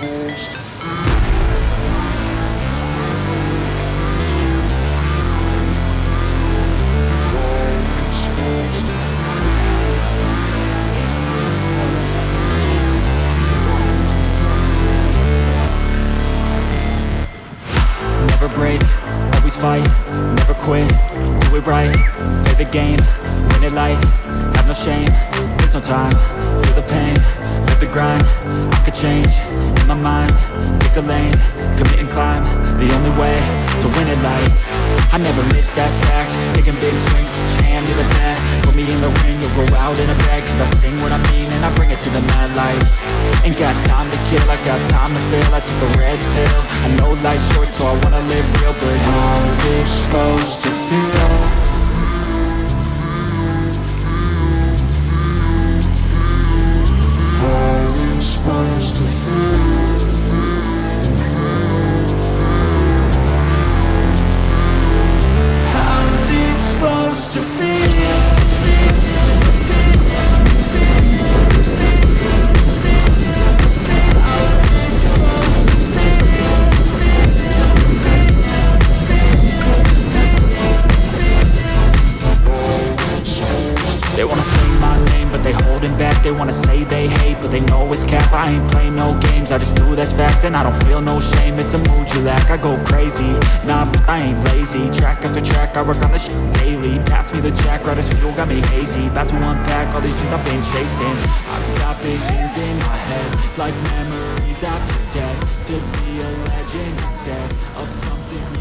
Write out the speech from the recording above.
Never break, always fight, never quit, do it right, play the game, win it life, have no shame, there's no time, feel the pain, live the grind, I could change, in my mind, pick a lane, commit and climb, the only way to win it life. I never miss, that's fact, taking big swings, put your hand to the bat, put me in the ring, you'll go out in a bag, cause I sing what I mean and I bring it to the mad light. Ain't got time to kill, I got time to feel, I took the red pill, I know life's short so I wanna live real, but how's it supposed to feel? How's it supposed to feel? How's it supposed to feel? They wanna say my name, but they holding back. They wanna say they hate, but they know it's cap. I ain't play no games, I just do that's fact. And I don't feel no shame, it's a mood you lack. I go crazy, nah, but I ain't lazy. Track after track, I work on this shit daily. Pass me the jack, right as fuel, got me hazy. About to unpack all these shit I've been chasing. I've got visions in my head, like memories after death. To be a legend instead of something